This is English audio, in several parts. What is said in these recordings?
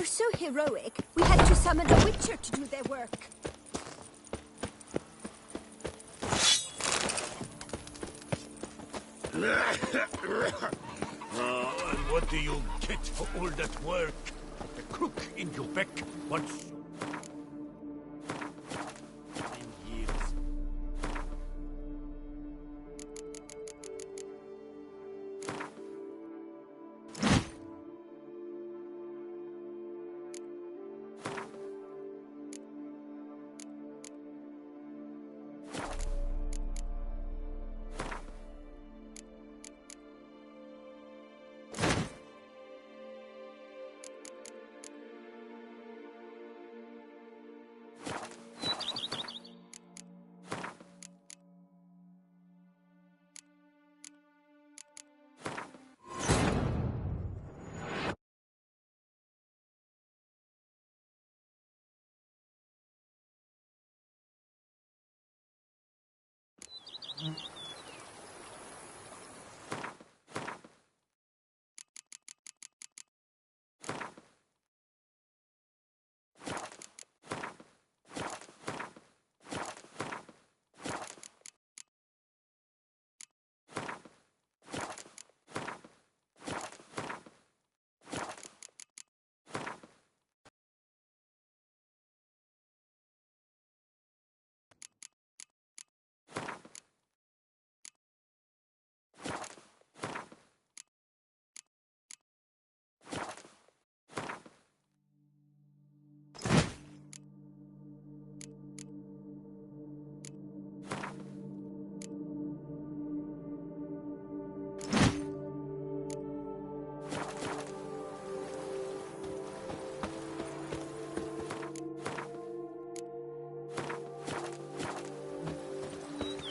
were so heroic, we had to summon a witcher to do their work. And what do you get for all that work? The crook in your back once.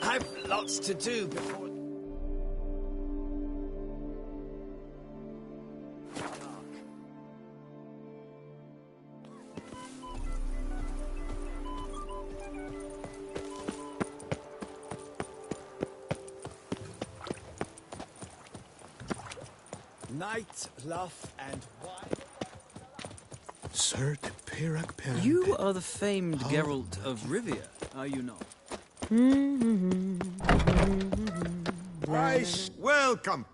I've lots to do before... dark. Night, laugh, and wine. Sir de Perac. You are the famed Geralt of Rivia, are you not? Rice, welcome.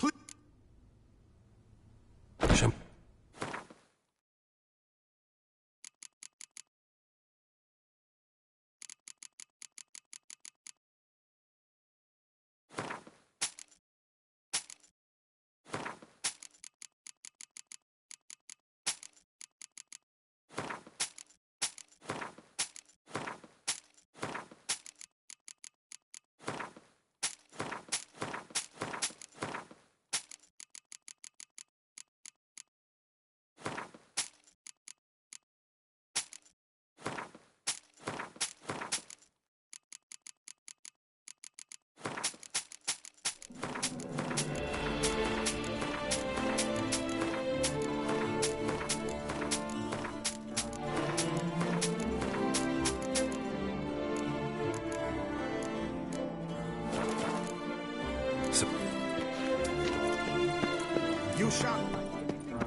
You shall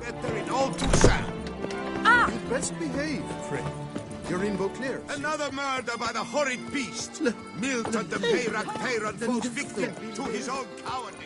better in all too sad. You'd best behave, Fred. You're in Vauclair. Another murder by the horrid beast. Milton de Peyrac falls victim to his own cowardice.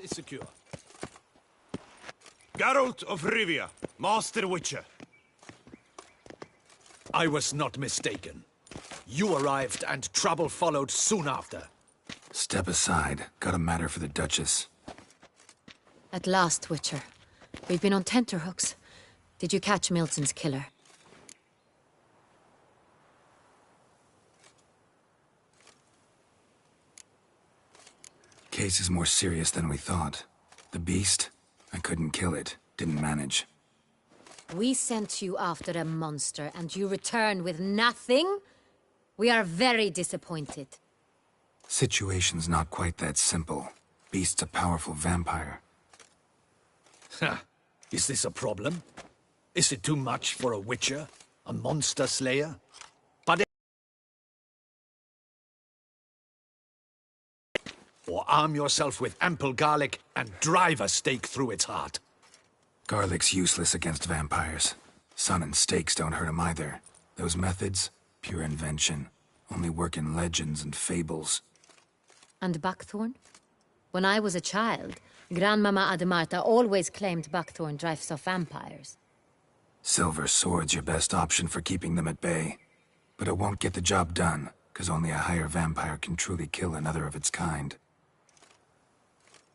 Is secure. Geralt of Rivia, Master Witcher. I was not mistaken. You arrived and trouble followed soon after. Step aside. Got a matter for the Duchess. At last, Witcher. We've been on tenterhooks. Did you catch Milton's killer? case is more serious than we thought. The beast, I couldn't kill it. Didn't manage. We sent you after a monster, and you return with nothing? We are very disappointed. Situation's not quite that simple. Beast's a powerful vampire. Ha! Is this a problem? Is it too much for a witcher? A monster slayer? But or arm yourself with ample garlic and drive a stake through its heart. Garlic's useless against vampires. Sun and stakes don't hurt him either. Those methods, pure invention. Only work in legends and fables. And buckthorn? When I was a child, Grandmama Ademarta always claimed buckthorn drives off vampires. Silver sword's your best option for keeping them at bay. But it won't get the job done, because only a higher vampire can truly kill another of its kind.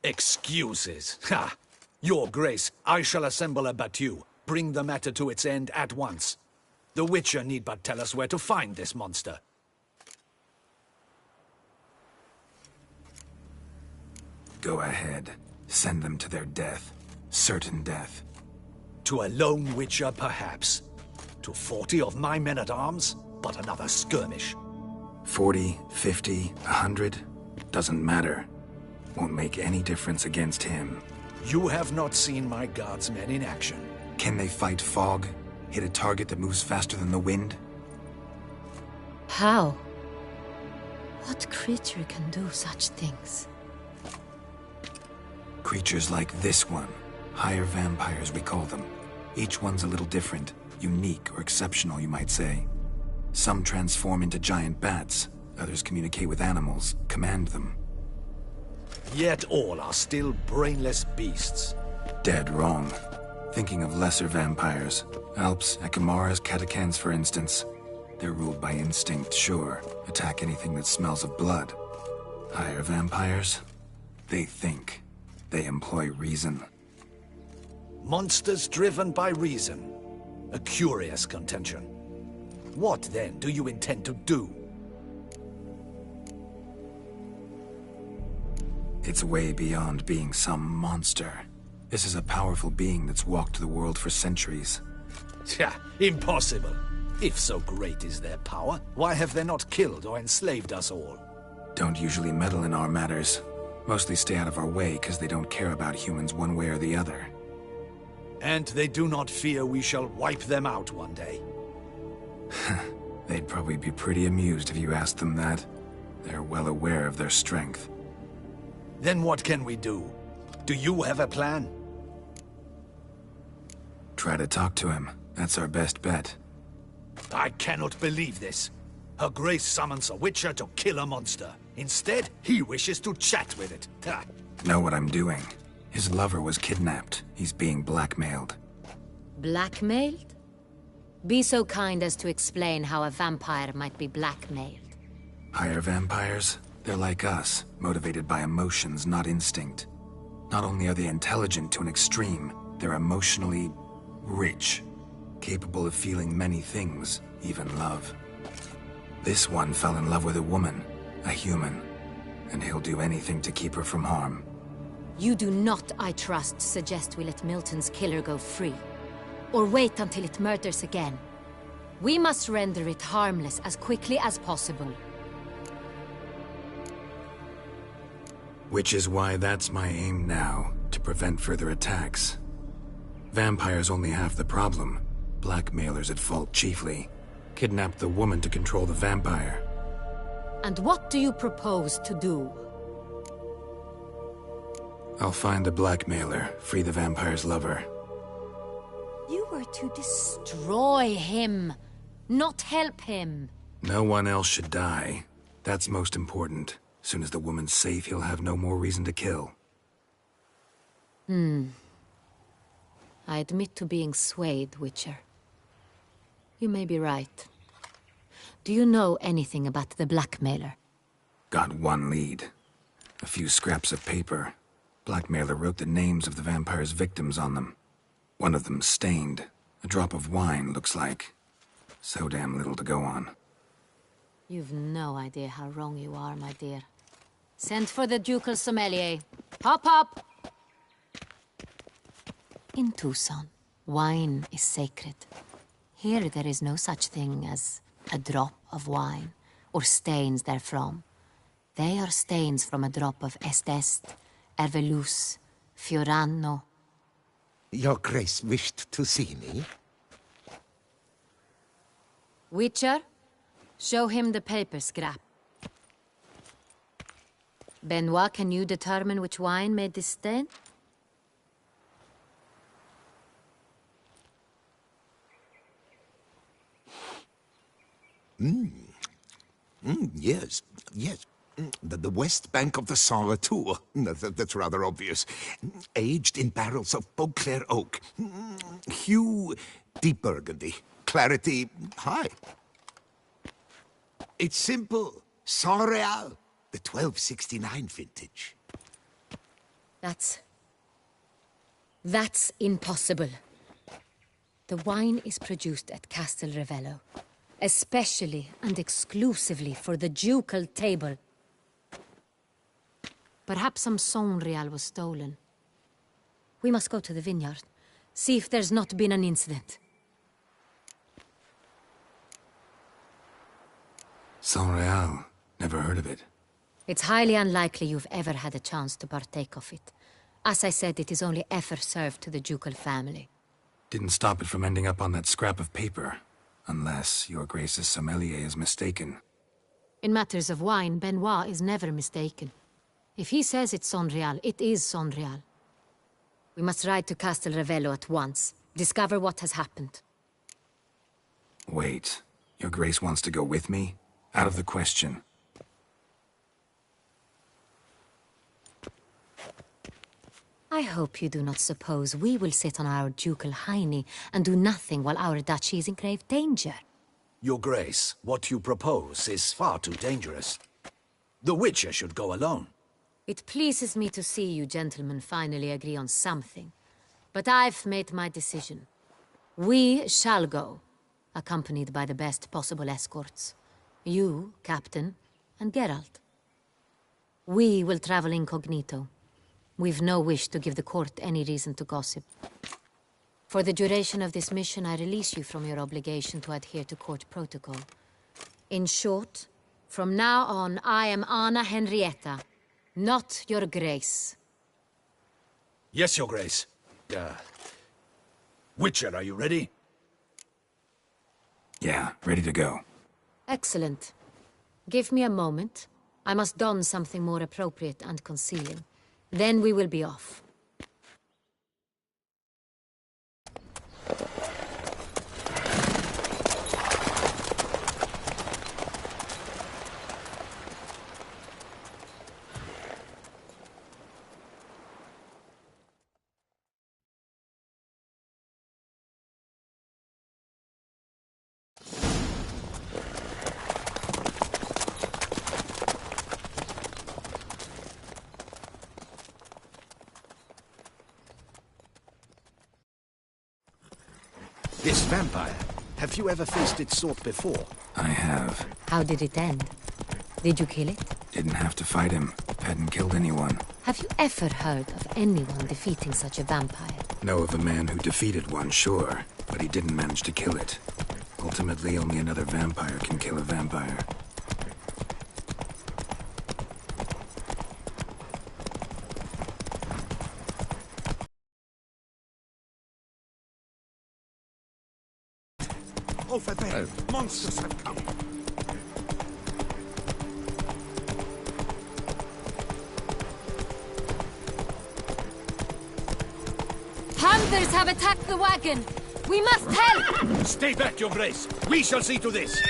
Excuses. Ha! Your Grace, I shall assemble a battue. Bring the matter to its end at once. The Witcher need but tell us where to find this monster. Go ahead. Send them to their death. Certain death. To a lone Witcher, perhaps. To 40 of my men-at-arms, but another skirmish. 40, 50, 100? Doesn't matter. Won't make any difference against him. You have not seen my guardsmen in action. Can they fight fog? Hit a target that moves faster than the wind? How? What creature can do such things? Creatures like this one. Higher vampires, we call them. Each one's a little different. Unique or exceptional, you might say. Some transform into giant bats. Others communicate with animals, command them. Yet all are still brainless beasts. Dead wrong. Thinking of lesser vampires. Alps, Ekamaras, Catacans, for instance. They're ruled by instinct, sure. Attack anything that smells of blood. Higher vampires? They think. They employ reason. Monsters driven by reason. A curious contention. What, then, do you intend to do? It's way beyond being some monster. This is a powerful being that's walked the world for centuries. Tja, impossible. If so great is their power, why have they not killed or enslaved us all? Don't usually meddle in our matters. Mostly stay out of our way because they don't care about humans one way or the other. And they do not fear we shall wipe them out one day. They'd probably be pretty amused if you asked them that. They're well aware of their strength. Then what can we do? Do you have a plan? Try to talk to him. That's our best bet. I cannot believe this. Her Grace summons a Witcher to kill a monster. Instead, he wishes to chat with it. Ha. Know what I'm doing. His lover was kidnapped. He's being blackmailed. Blackmailed? Be so kind as to explain how a vampire might be blackmailed. Higher vampires? They're like us, motivated by emotions, not instinct. Not only are they intelligent to an extreme, they're emotionally rich. Capable of feeling many things, even love. This one fell in love with a woman, a human, and he'll do anything to keep her from harm. You do not, I trust, suggest we let Milton's killer go free. Or wait until it murders again. We must render it harmless as quickly as possible. Which is why that's my aim now, to prevent further attacks. Vampires only half the problem. Blackmailers at fault chiefly. Kidnap the woman to control the vampire. And what do you propose to do? I'll find the blackmailer, free the vampire's lover. You were to destroy him, not help him. No one else should die. That's most important. Soon as the woman's safe, he'll have no more reason to kill. I admit to being swayed, Witcher. You may be right. Do you know anything about the blackmailer? Got one lead. A few scraps of paper. Blackmailer wrote the names of the vampire's victims on them. One of them stained. A drop of wine, looks like. So damn little to go on. You've no idea how wrong you are, my dear. Send for the ducal sommelier. Hop, hop! In Tucson, wine is sacred. Here there is no such thing as a drop of wine, or stains therefrom. They are stains from a drop of Est, Ervelus, Fiorano. Your Grace wished to see me? Witcher, show him the paper scrap. Benoit, can you determine which wine made this stain? Yes, yes. The west bank of the Saint Retour. That's rather obvious. Aged in barrels of Beauclair oak. Hue, deep burgundy. Clarity, high. It's simple. Saint Real, the 1269 vintage. That's impossible. The wine is produced at Castel Ravello, especially and exclusively for the ducal table. Perhaps some Saint Real was stolen. We must go to the vineyard, see if there's not been an incident. Saint Real. Never heard of it. It's highly unlikely you've ever had a chance to partake of it. As I said, it is only ever served to the ducal family. Didn't stop it from ending up on that scrap of paper. Unless your Grace's sommelier is mistaken. In matters of wine, Benoit is never mistaken. If he says it's Saint Real, it is Saint Real. We must ride to Castel Ravello at once. Discover what has happened. Wait. Your Grace wants to go with me? Out of the question. I hope you do not suppose we will sit on our ducal hiney and do nothing while our duchy is in grave danger. Your Grace, what you propose is far too dangerous. The Witcher should go alone. It pleases me to see you gentlemen finally agree on something. But I've made my decision. We shall go, accompanied by the best possible escorts. You, Captain, and Geralt. We will travel incognito. We've no wish to give the court any reason to gossip. For the duration of this mission, I release you from your obligation to adhere to court protocol. In short, from now on, I am Anna Henrietta, not your Grace. Yes, Your Grace. Witcher, are you ready? Yeah, ready to go. Excellent. Give me a moment. I must don something more appropriate and concealing. Then we will be off. This vampire, have you ever faced its sort before? I have. How did it end? Did you kill it? Didn't have to fight him. Hadn't killed anyone. Have you ever heard of anyone defeating such a vampire? Know of a man who defeated one, sure, but he didn't manage to kill it. Ultimately, only another vampire can kill a vampire. Over there, monsters have come. Hunters have attacked the wagon! We must help! Stay back, Your Grace. We shall see to this.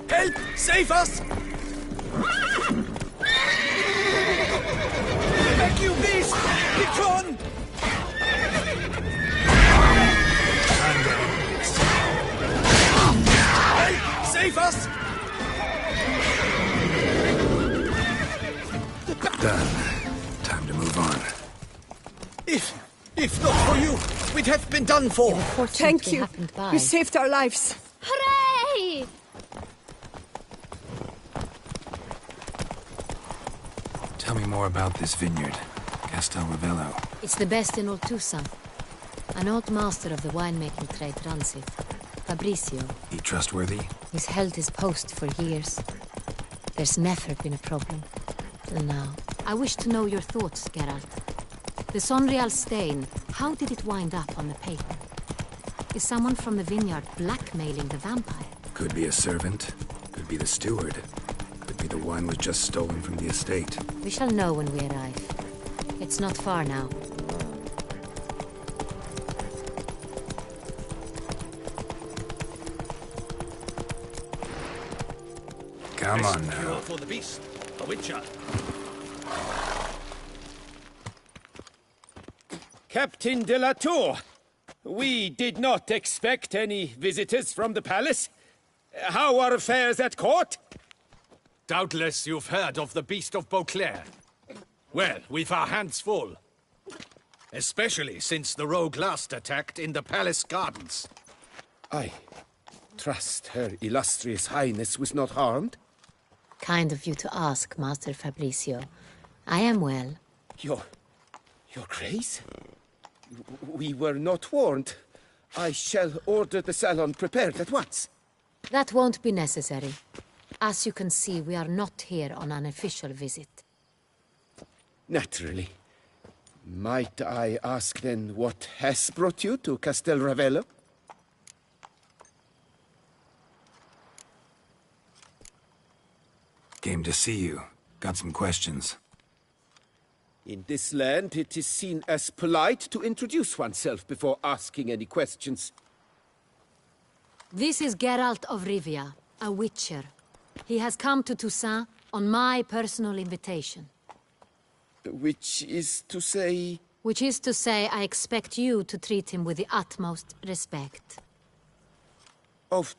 Help! Save us! Back, you beast! Be gone! Help! Save us! Done. Time to move on. If not for you, we'd have been done for. Thank you. You saved our lives. Hooray! more about this vineyard, Castel Ravello. It's the best in all Toussaint. An old master of the winemaking trade runs it. Fabricio. He trustworthy? He's held his post for years. There's never been a problem. Till now. I wish to know your thoughts, Geralt. The Sonreal stain, how did it wind up on the paper? Is someone from the vineyard blackmailing the vampire? Could be a servant. Could be the steward. Could be the wine was just stolen from the estate. We shall know when we arrive. It's not far now. Come on now. Cure for the beast, the Witcher. Captain de la Tour, we did not expect any visitors from the palace. How are affairs at court? Doubtless you've heard of the Beast of Beauclair. Well, we've our hands full. Especially since the rogue last attacked in the palace gardens. I trust Her Illustrious Highness was not harmed. Kind of you to ask, Master Fabricio. I am well. Your Grace? We were not warned. I shall order the salon prepared at once. That won't be necessary. As you can see, we are not here on an official visit. Naturally. Might I ask then what has brought you to Castel Ravello? Came to see you. Got some questions. In this land, it is seen as polite to introduce oneself before asking any questions. This is Geralt of Rivia, a witcher. He has come to Toussaint on my personal invitation. Which is to say... Which is to say, I expect you to treat him with the utmost respect. Of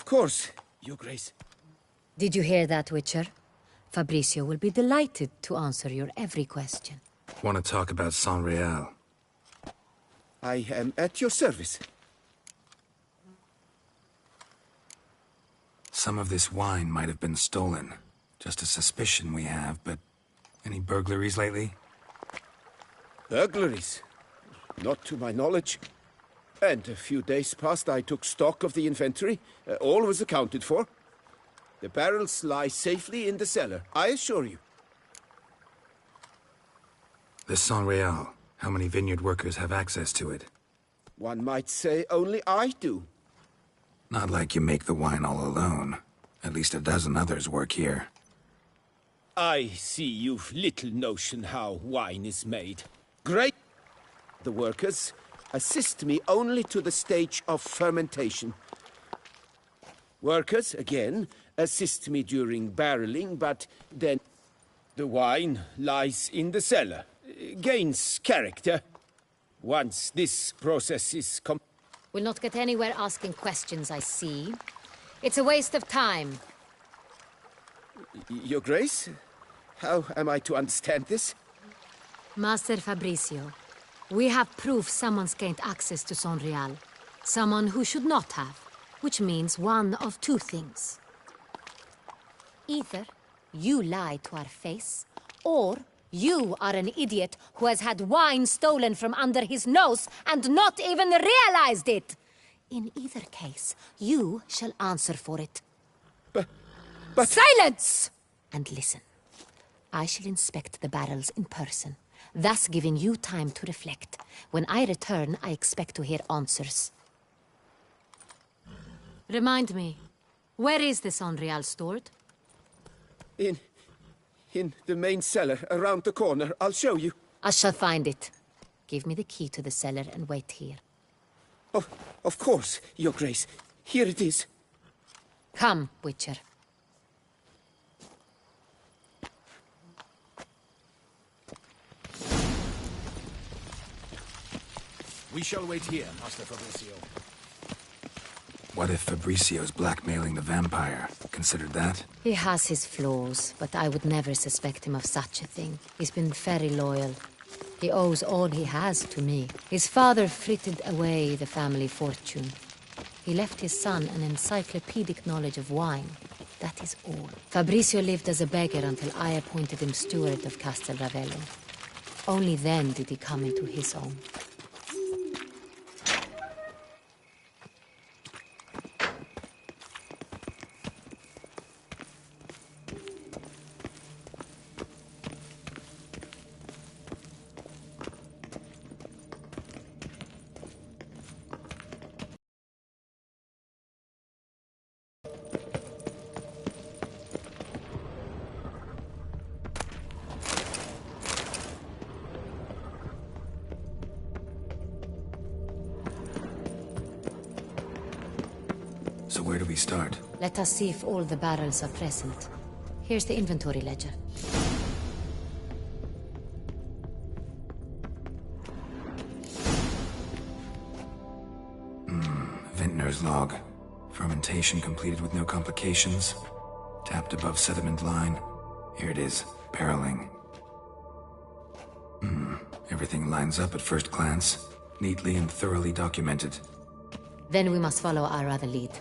course, Your Grace. Did you hear that, Witcher? Fabricio will be delighted to answer your every question. Want to talk about Sonreal? I am at your service. Some of this wine might have been stolen. Just a suspicion we have, but... Any burglaries lately? Burglaries? Not to my knowledge. And a few days past I took stock of the inventory. All was accounted for. The barrels lie safely in the cellar, I assure you. The Sonreal. How many vineyard workers have access to it? One might say only I do. Not like you make the wine all alone. At least a dozen others work here. I see you've little notion how wine is made. Great! The workers assist me only to the stage of fermentation. Workers, again, assist me during barreling, but then the wine lies in the cellar, gains character. Once this process is We'll not get anywhere asking questions, I see. It's a waste of time. Your Grace? How am I to understand this? Master Fabricio, we have proof someone's gained access to Sonreal. Someone who should not have, which means one of two things. Either you lie to our face, or you are an idiot who has had wine stolen from under his nose and not even realized it. In either case, you shall answer for it. But... Silence! And listen. I shall inspect the barrels in person, thus giving you time to reflect. When I return, I expect to hear answers. Remind me, where is the Sonreal stored? In the main cellar, around the corner. I'll show you. I shall find it. Give me the key to the cellar and wait here. Oh, of course, Your Grace. Here it is. Come, Witcher. We shall wait here, Master Fabricio. What if Fabricio's blackmailing the vampire? Considered that? He has his flaws, but I would never suspect him of such a thing. He's been very loyal. He owes all he has to me. His father frittered away the family fortune. He left his son an encyclopedic knowledge of wine. That is all. Fabrizio lived as a beggar until I appointed him steward of Castel Ravello. Only then did he come into his own. So where do we start? Let us see if all the barrels are present. Here's the inventory ledger. Vintner's log. Fermentation completed with no complications. Tapped above sediment line. Here it is. Barreling. Everything lines up at first glance. Neatly and thoroughly documented. Then we must follow our other lead.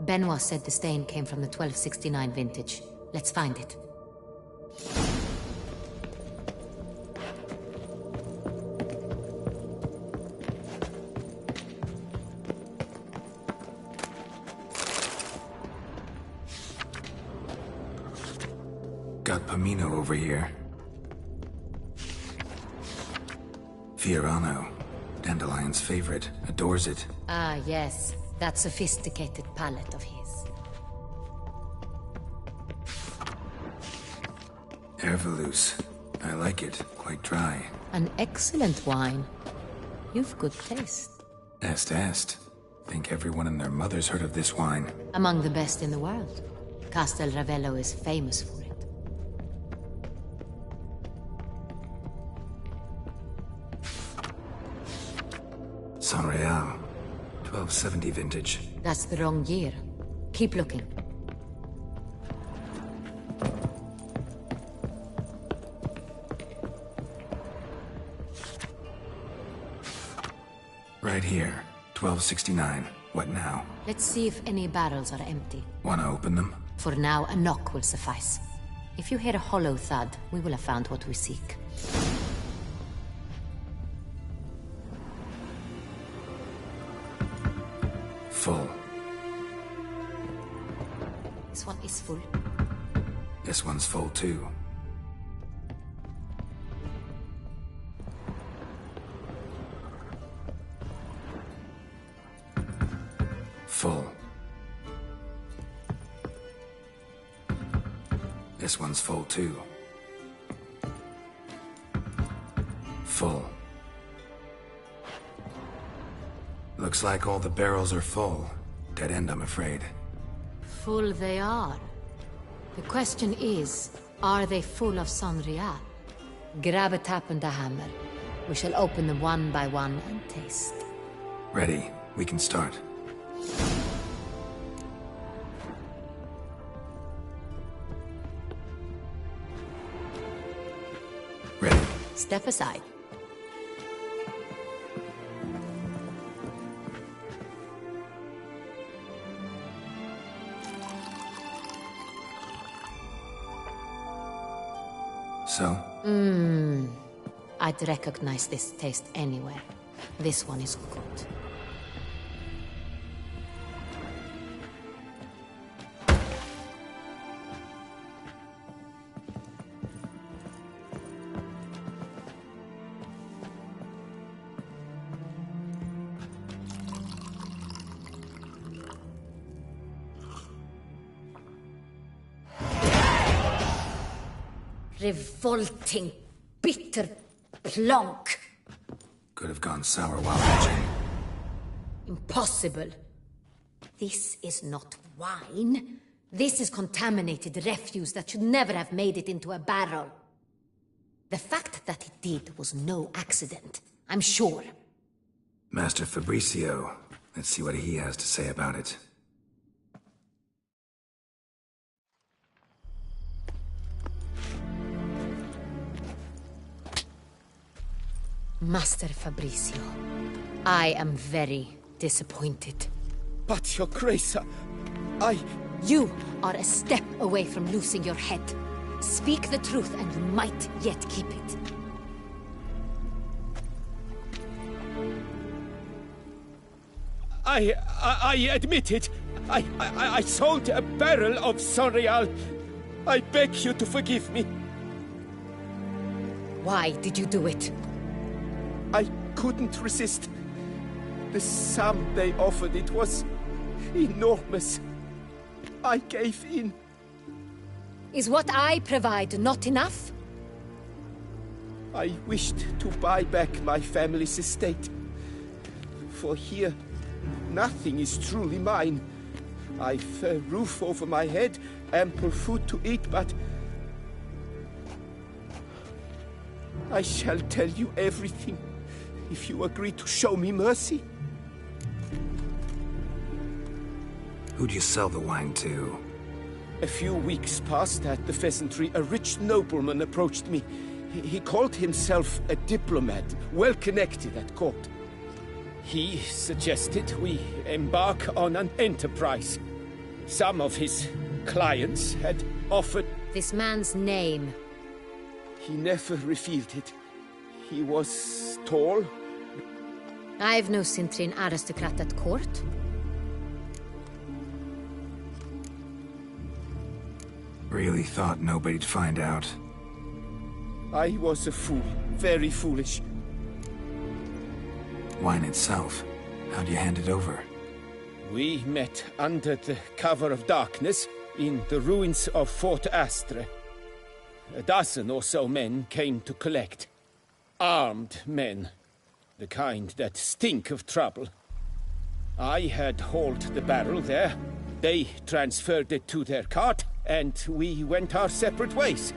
Benoit said the stain came from the 1269 vintage. Let's find it. Got Pomino over here. Fiorano. Dandelion's favorite. Adores it. Ah, yes. That sophisticated palate of his. Herveloos. I like it. Quite dry. An excellent wine. You've good taste. Est. Think everyone and their mother's heard of this wine. Among the best in the world. Castel Ravello is famous for it. San Real. 1270 vintage. That's the wrong year. Keep looking. Right here. 1269. What now? Let's see if any barrels are empty. Wanna open them? For now, a knock will suffice. If you hear a hollow thud, we will have found what we seek. Full. This one is full. This one's full too. Full. This one's full too. Full. Looks like all the barrels are full. Dead end, I'm afraid. Full they are. The question is, are they full of San Real? Grab a tap and a hammer. We shall open them one by one and taste. Ready. We can start. Ready. Step aside. So? I'd recognize this taste anywhere. This one is good. Revolting, bitter plonk. Could have gone sour while hatching. Impossible. This is not wine. This is contaminated refuse that should never have made it into a barrel. The fact that it did was no accident, I'm sure. Master Fabrizio. Let's see what he has to say about it. Master Fabrizio, I am very disappointed. But, Your Grace, You are a step away from losing your head. Speak the truth and you might yet keep it. I admit it. I sold a barrel of Sonreal. I beg you to forgive me. Why did you do it? I couldn't resist. The sum they offered, it was enormous. I gave in. Is what I provide not enough? I wished to buy back my family's estate. For here, nothing is truly mine. I've a roof over my head, ample food to eat, but I shall tell you everything if you agree to show me mercy. Who'd you sell the wine to? A few weeks past at the pheasantry, a rich nobleman approached me. He called himself a diplomat, well connected at court. He suggested we embark on an enterprise. Some of his clients had offered... This man's name. He never revealed it. He was tall. I've no Cintrin aristocrat at court. Really thought nobody'd find out. I was a fool. Very foolish. Wine itself, how'd you hand it over? We met under the cover of darkness in the ruins of Fort Astre. A dozen or so men came to collect. Armed men. The kind that stink of trouble. I had hauled the barrel there. They transferred it to their cart, and we went our separate ways.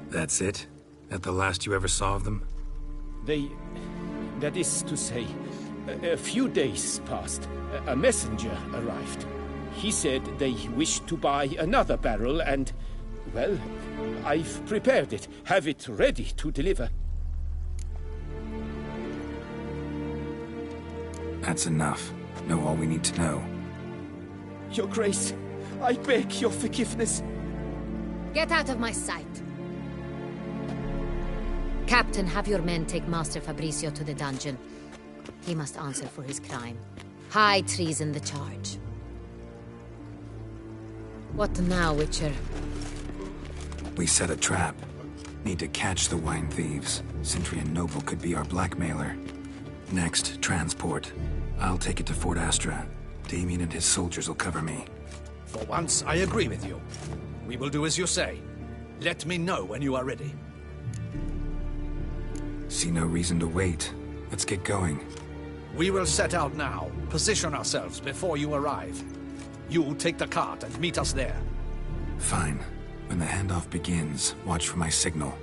That's it? That the last you ever saw of them? That is to say, a few days passed. A messenger arrived. He said they wished to buy another barrel and, well, I've prepared it. Have it ready to deliver. That's enough. Know all we need to know. Your Grace, I beg your forgiveness. Get out of my sight. Captain, have your men take Master Fabricio to the dungeon. He must answer for his crime. High treason the charge. What now, Witcher? We set a trap. Need to catch the wine thieves. Cintrian Noble could be our blackmailer. Next, transport. I'll take it to Fort Astra. Damien and his soldiers will cover me. For once, I agree with you. We will do as you say. Let me know when you are ready. See no reason to wait. Let's get going. We will set out now. Position ourselves before you arrive. You take the cart and meet us there. Fine. When the handoff begins, watch for my signal.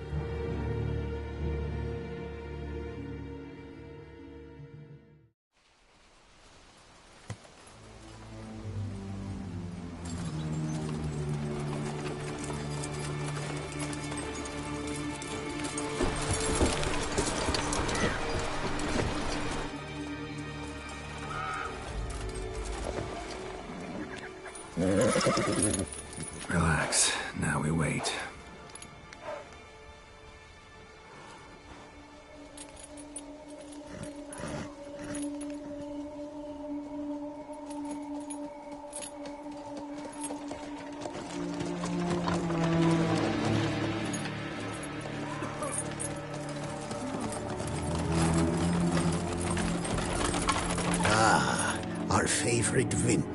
Relax. Now we wait. Ah, our favorite vintner.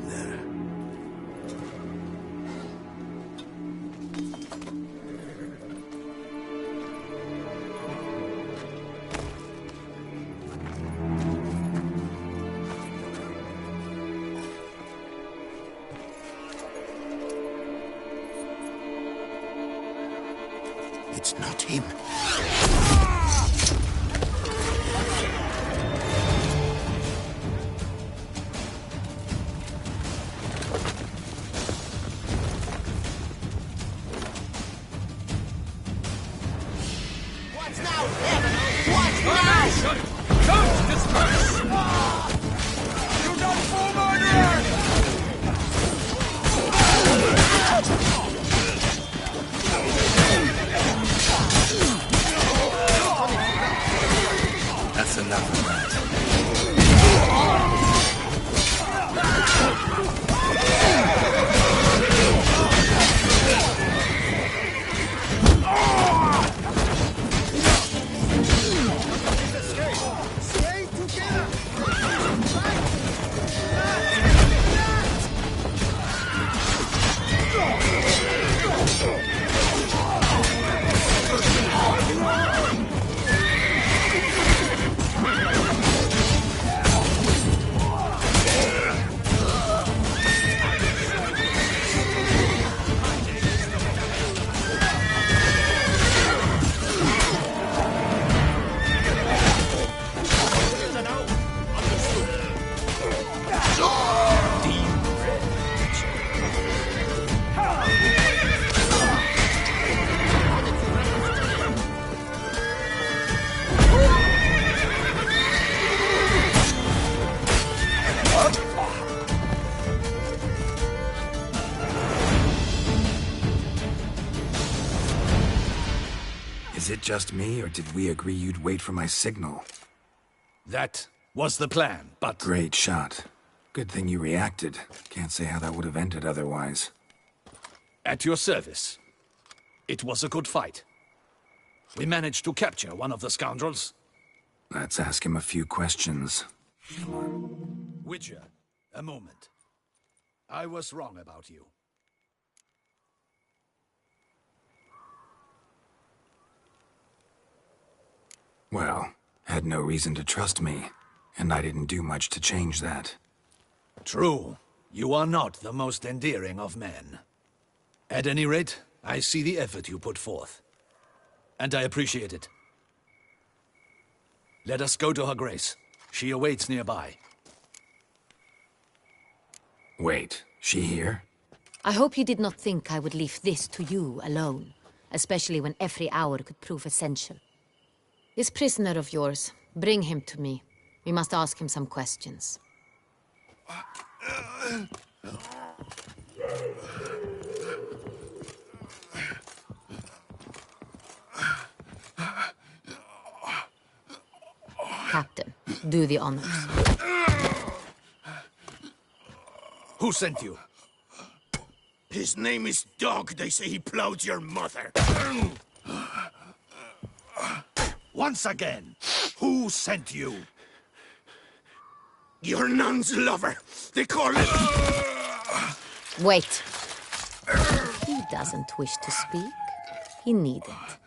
It's not him. What's now, What's now? Don't disperse! You don't fool my Is it just me, or did we agree you'd wait for my signal? That was the plan, but... Great shot. Good thing you reacted. Can't say how that would have ended otherwise. At your service. It was a good fight. We managed to capture one of the scoundrels. Let's ask him a few questions. Witcher, a moment. I was wrong about you. Well, had no reason to trust me, and I didn't do much to change that. True. You are not the most endearing of men. At any rate, I see the effort you put forth. And I appreciate it. Let us go to her grace. She awaits nearby. Wait, she here? I hope you did not think I would leave this to you alone, especially when every hour could prove essential. This prisoner of yours, bring him to me. We must ask him some questions. Captain, do the honors. Who sent you? His name is Dog. They say he plowed your mother. Once again, who sent you? Your nun's lover. They call it... Wait. He doesn't wish to speak. He needn't.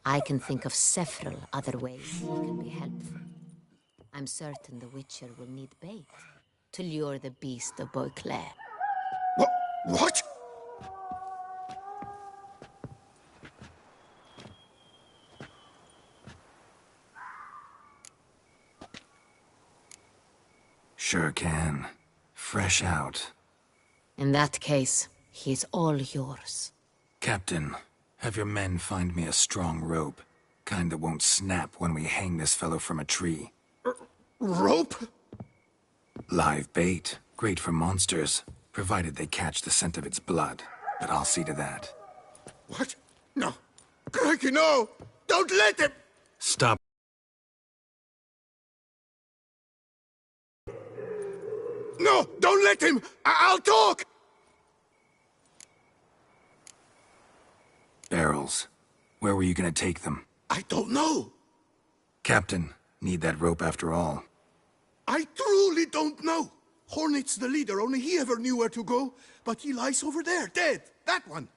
I can think of several other ways he can be helpful. I'm certain the Witcher will need bait to lure the beast of Beauclair. What? Sure can. Fresh out. In that case, he's all yours. Captain, have your men find me a strong rope. Kind that won't snap when we hang this fellow from a tree. Rope? Live bait. Great for monsters, provided they catch the scent of its blood. But I'll see to that. What? No. Crikey, no! Don't let him! Stop. No! Don't let him! I'll talk! Barrels. Where were you gonna take them? I don't know. Captain, need that rope after all. I truly don't know. Hornet's the leader, only he ever knew where to go. But he lies over there, dead. That one.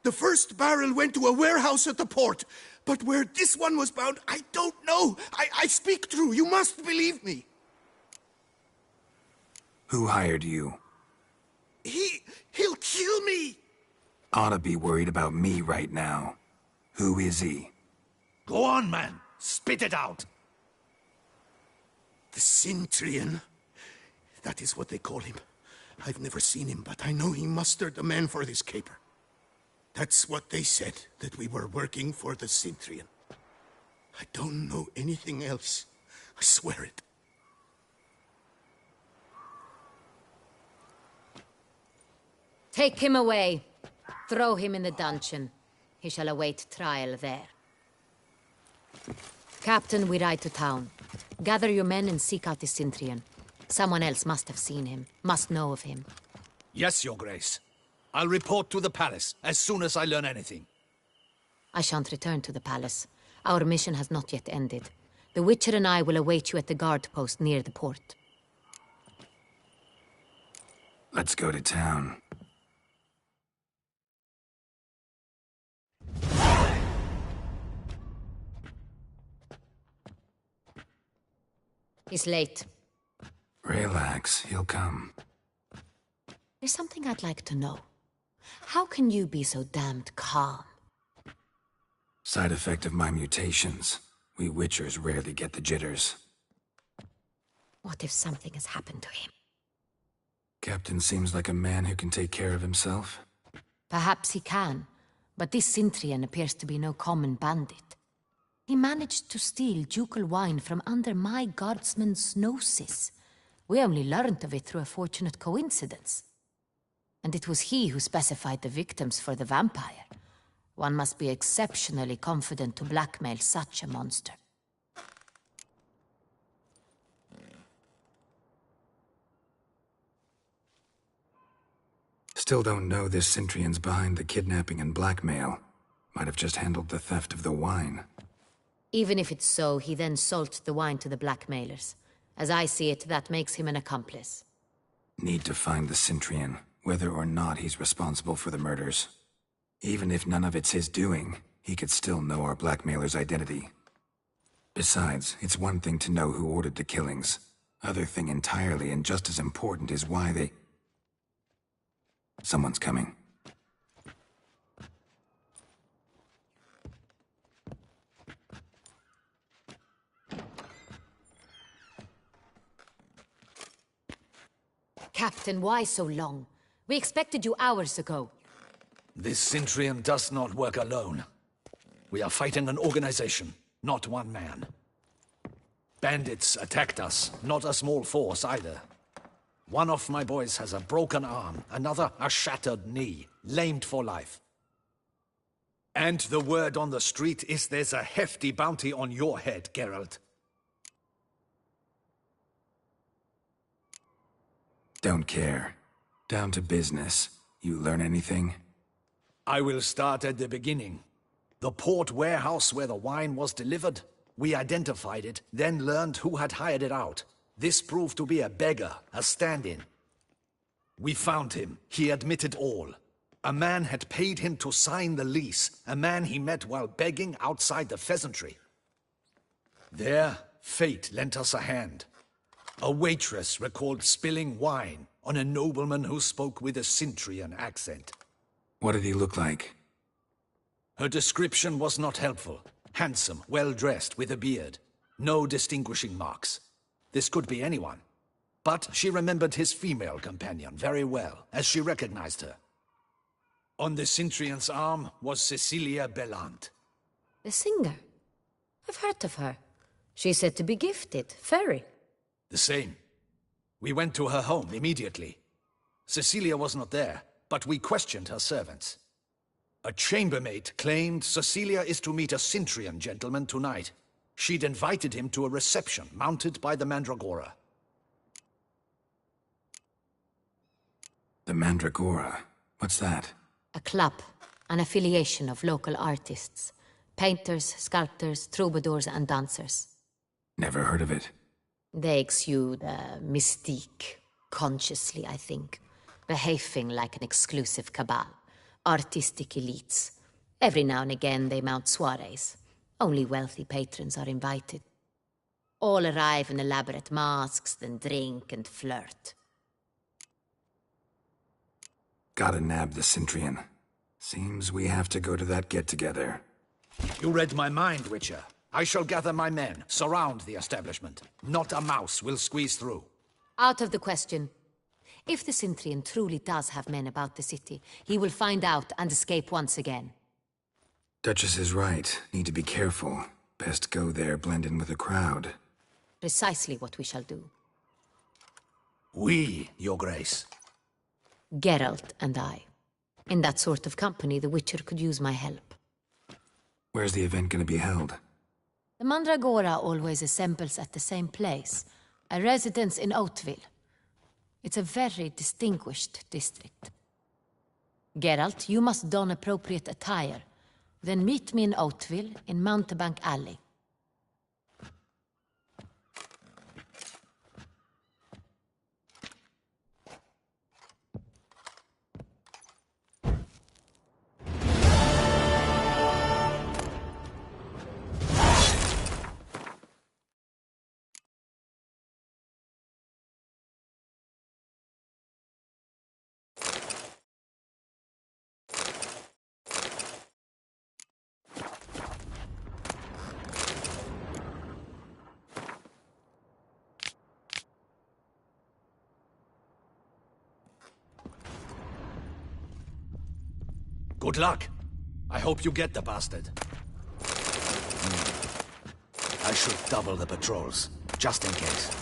The first barrel went to a warehouse at the port. But where this one was bound, I don't know. I speak true. You must believe me. Who hired you? He'll kill me. Ought to be worried about me right now. Who is he? Go on, man. Spit it out. The Cintrian. That is what they call him. I've never seen him, but I know he mustered the men for this caper. That's what they said, that we were working for the Cintrian. I don't know anything else. I swear it. Take him away. Throw him in the dungeon. He shall await trial there. Captain, we ride to town. Gather your men and seek out the Sintrian. Someone else must have seen him, must know of him. Yes, Your Grace. I'll report to the palace as soon as I learn anything. I shan't return to the palace. Our mission has not yet ended. The Witcher and I will await you at the guard post near the port. Let's go to town. He's late. Relax, he'll come. There's something I'd like to know. How can you be so damned calm? Side effect of my mutations. We Witchers rarely get the jitters. What if something has happened to him? Captain seems like a man who can take care of himself. Perhaps he can, but this Sintrian appears to be no common bandit. He managed to steal ducal wine from under my guardsman's noses. We only learned of it through a fortunate coincidence. And it was he who specified the victims for the vampire. One must be exceptionally confident to blackmail such a monster. Still don't know this Sintrian's behind the kidnapping and blackmail. Might have just handled the theft of the wine. Even if it's so, he then sold the wine to the blackmailers. As I see it, that makes him an accomplice. Need to find the Sintrian, whether or not he's responsible for the murders. Even if none of it's his doing, he could still know our blackmailer's identity. Besides, it's one thing to know who ordered the killings. Other thing entirely, and just as important, is why they... Someone's coming. Captain, why so long? We expected you hours ago. This Sintrian does not work alone. We are fighting an organization, not one man. Bandits attacked us, not a small force either. One of my boys has a broken arm, another a shattered knee, lamed for life. And the word on the street is there's a hefty bounty on your head, Geralt. Don't care. Down to business. You learn anything? I will start at the beginning. The port warehouse where the wine was delivered. We identified it, then learned who had hired it out. This proved to be a beggar, a stand-in. We found him. He admitted all. A man had paid him to sign the lease, a man he met while begging outside the pheasantry. There, fate lent us a hand. A waitress recalled spilling wine on a nobleman who spoke with a Sintrian accent. What did he look like? Her description was not helpful. Handsome, well-dressed, with a beard. No distinguishing marks. This could be anyone. But she remembered his female companion very well, as she recognized her. On the Sintrian's arm was Cecilia Bellant. The singer? I've heard of her. She's said to be gifted, fairy. The same. We went to her home immediately. Cecilia was not there, but we questioned her servants. A chambermaid claimed Cecilia is to meet a Sintrian gentleman tonight. She'd invited him to a reception mounted by the Mandragora. The Mandragora? What's that? A club, an affiliation of local artists. Painters, sculptors, troubadours and dancers. Never heard of it. They exude mystique, consciously, I think. Behaving like an exclusive cabal. Artistic elites. Every now and again they mount soirees. Only wealthy patrons are invited. All arrive in elaborate masks, then drink and flirt. Gotta nab the Sintrian. Seems we have to go to that get-together. You read my mind, Witcher. I shall gather my men, surround the establishment. Not a mouse will squeeze through. Out of the question. If the Sintrian truly does have men about the city, he will find out and escape once again. Duchess is right. Need to be careful. Best go there, blend in with the crowd. Precisely what we shall do. We, Your Grace. Geralt and I. In that sort of company, the Witcher could use my help. Where's the event gonna be held? The Mandragora always assembles at the same place, a residence in Oatville. It's a very distinguished district. Geralt, you must don appropriate attire. Then meet me in Oatville, in Mountebank Alley. Good luck. I hope you get the bastard. I should double the patrols, just in case.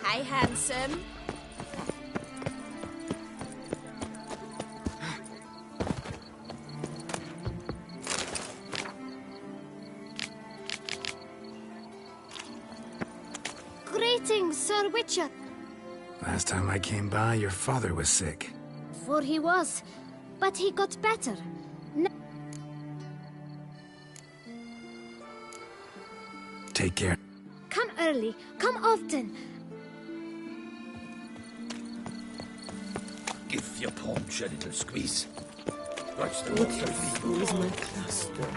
Hi, handsome. Greetings, Sir Witcher. Last time I came by, your father was sick. For he was, but he got better. Take care. Come early, come often. Give your paunch a little squeeze. What's the Where's my cluster?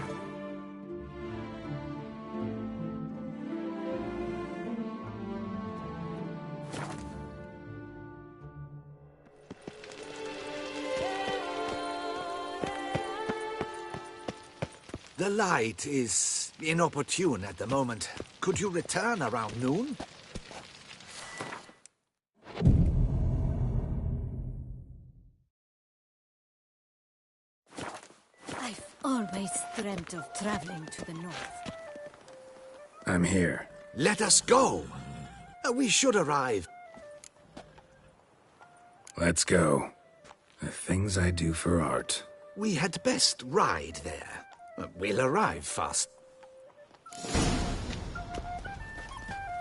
The light is inopportune at the moment. Could you return around noon? I've always dreamt of traveling to the north. I'm here. Let us go. We should arrive. Let's go. The things I do for art. We had best ride there. We'll arrive fast.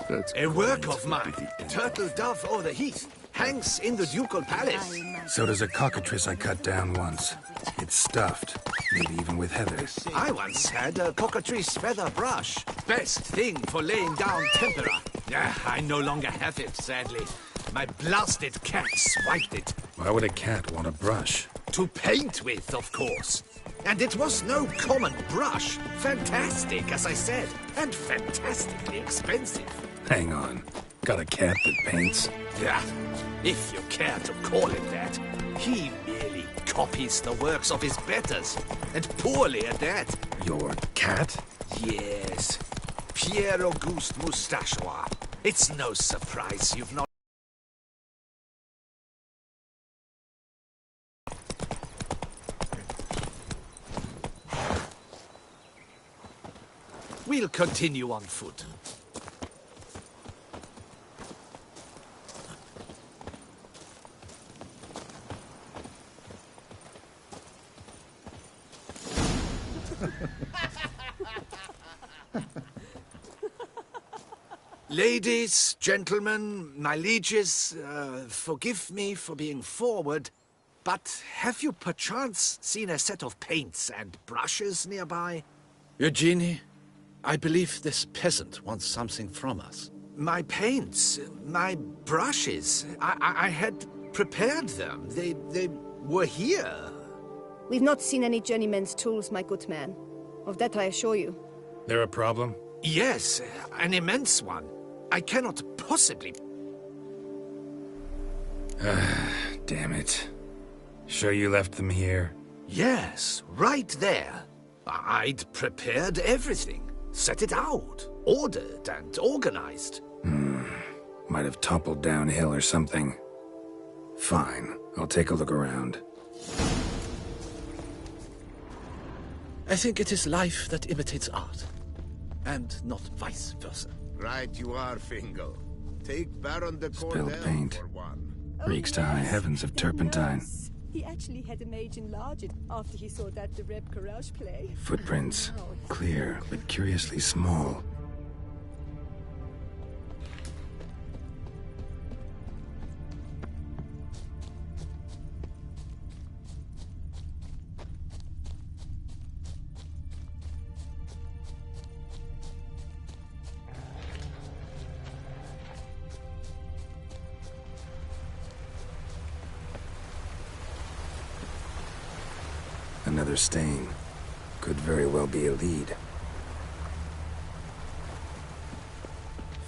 That's A work of mine, Turtle Dove o'er the Heath, hangs in the ducal palace. So does a cockatrice I cut down once. It's stuffed, maybe even with heather. I once had a cockatrice feather brush. Best thing for laying down tempera. I no longer have it, sadly. My blasted cat swiped it. Why would a cat want a brush? To paint with, of course. And it was no common brush. Fantastic, as I said, and fantastically expensive. Hang on. Got a cat that paints? Yeah, if you care to call it that. He merely copies the works of his betters, and poorly at that. Your cat? Yes, Pierre Auguste Moustachois. It's no surprise you've not. We'll continue on foot. Ladies, gentlemen, my lieges, forgive me for being forward, but have you perchance seen a set of paints and brushes nearby? Eugenie, I believe this peasant wants something from us. My paints, my brushes. I had prepared them. They were here. We've not seen any journeyman's tools, my good man. Of that I assure you. There a problem? Yes, an immense one. I cannot possibly... Damn it. Sure you left them here? Yes, right there. I'd prepared everything. Set it out. Ordered and organized. Might have toppled downhill or something. Fine, I'll take a look around. I think it is life that imitates art. And not vice versa. Right you are, Fingal. Take Baron de Spilled Cordell paint. for one. Reeks to high heavens of turpentine. He actually had a mage enlarge it after he saw that the Reb Courage play. Footprints. Clear, but curiously small. Another stain. Could very well be a lead.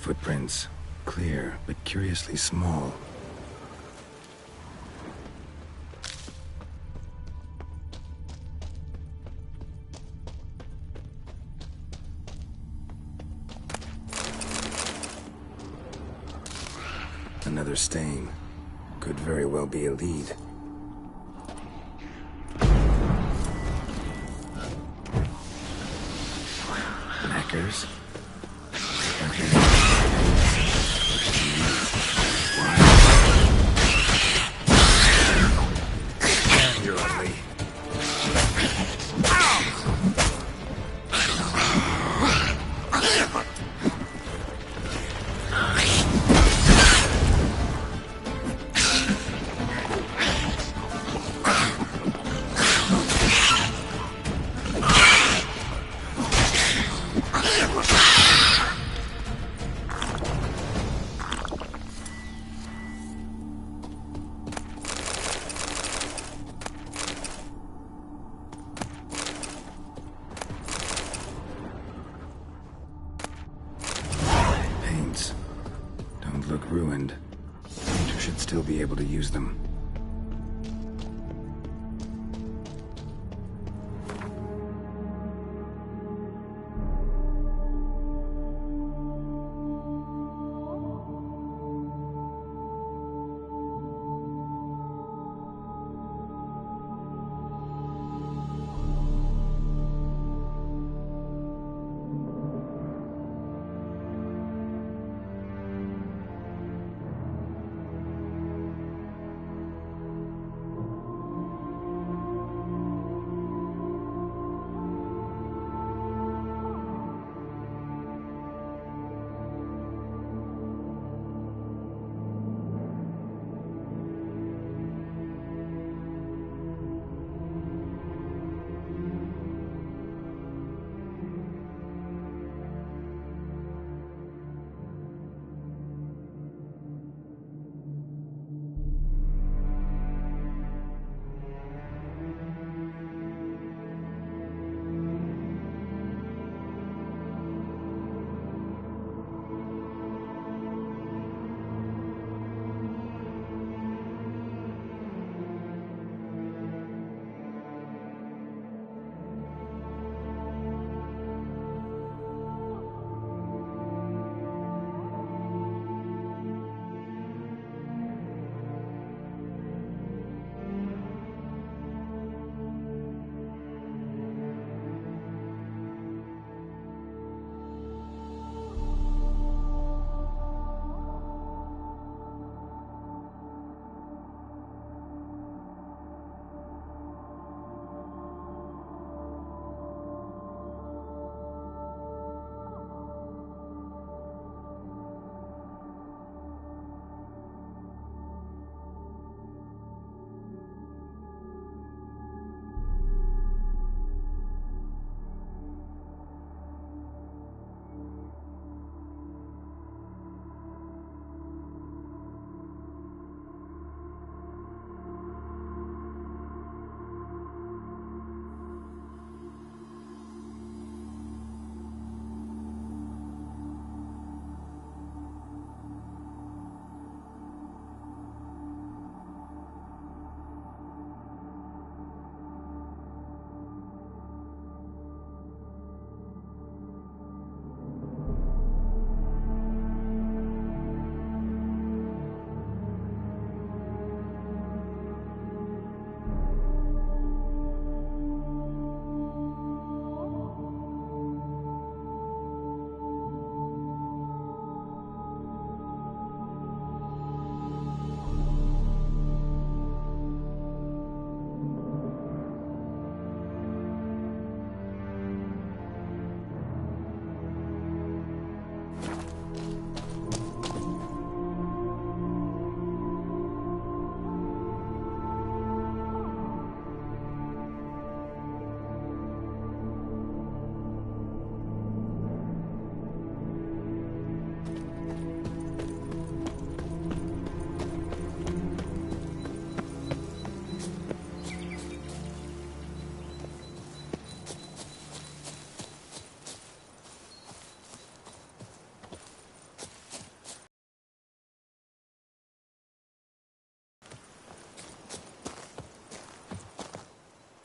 Footprints. Clear, but curiously small. Another stain. Could very well be a lead. Knackers. And you're ugly. Paints. Don't look ruined. Painter should still be able to use them.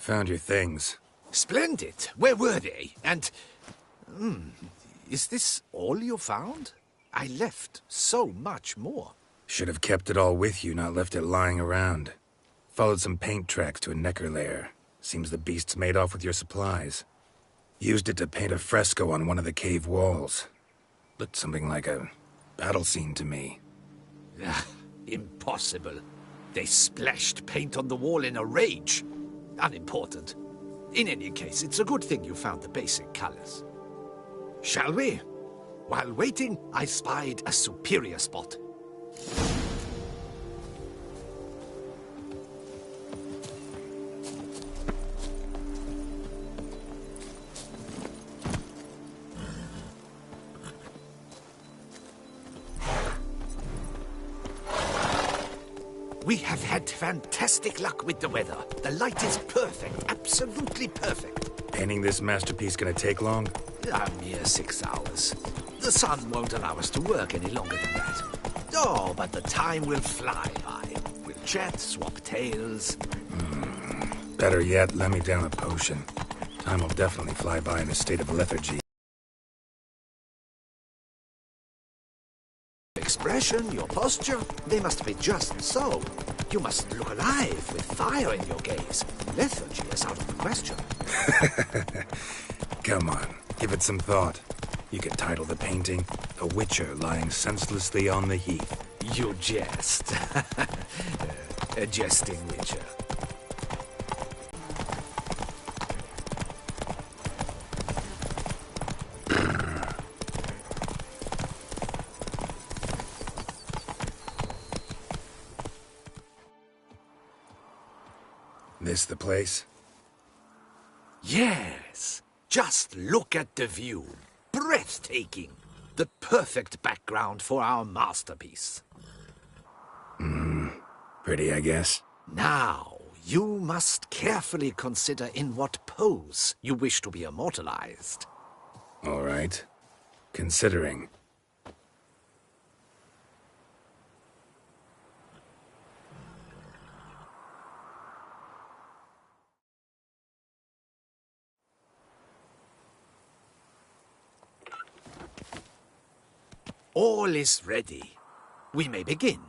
Found your things. Splendid. Where were they? And... is this all you found? I left so much more. Should have kept it all with you, not left it lying around. Followed some paint tracks to a necker lair. Seems the beast's made off with your supplies. Used it to paint a fresco on one of the cave walls. Looked something like a battle scene to me. Impossible. They splashed paint on the wall in a rage. Unimportant. In any case, it's a good thing you found the basic colors. Shall we? While waiting, I spied a superior spot. We have had fantastic luck with the weather. The light is perfect, absolutely perfect. Painting this masterpiece gonna take long? A mere 6 hours. The sun won't allow us to work any longer than that. Oh, but the time will fly by. We'll chat, swap tales. Better yet, let me down a potion. Time will definitely fly by in a state of lethargy. Expression, your posture, they must be just so. You must look alive with fire in your gaze. Lethargy is out of the question. Come on, give it some thought. You could title the painting, A Witcher Lying Senselessly on the Heath. You jest. A jesting witcher. This the place? Yes. Just look at the view. Breathtaking. The perfect background for our masterpiece. Pretty, I guess. Now, you must carefully consider in what pose you wish to be immortalized. All right. Considering. All is ready. We may begin.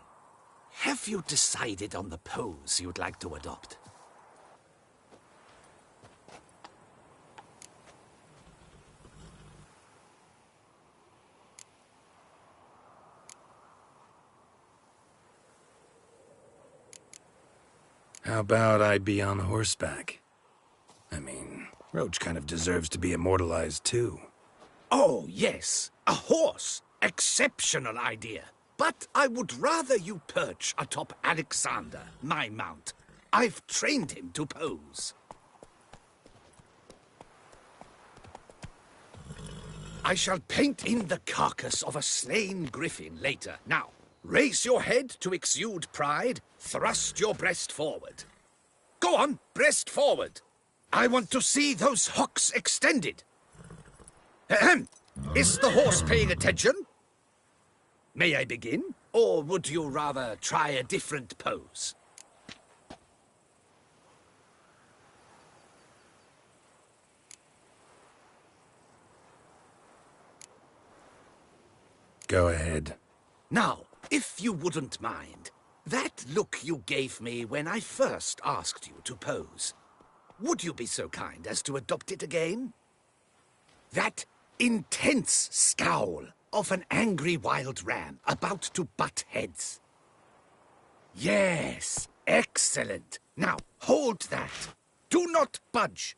Have you decided on the pose you'd like to adopt? How about I be on horseback? I mean, Roach kind of deserves to be immortalized too. Oh, yes. A horse. Exceptional idea. But I would rather you perch atop Alexander, my mount. I've trained him to pose. I shall paint in the carcass of a slain griffin later. Now, raise your head to exude pride. Thrust your breast forward. Go on, breast forward. I want to see those hocks extended. Ahem. Is the horse paying attention? May I begin? Or would you rather try a different pose? Go ahead. Now, if you wouldn't mind, that look you gave me when I first asked you to pose, would you be so kind as to adopt it again? That intense scowl of an angry wild ram about to butt heads. Yes, excellent. Now, hold that. Do not budge.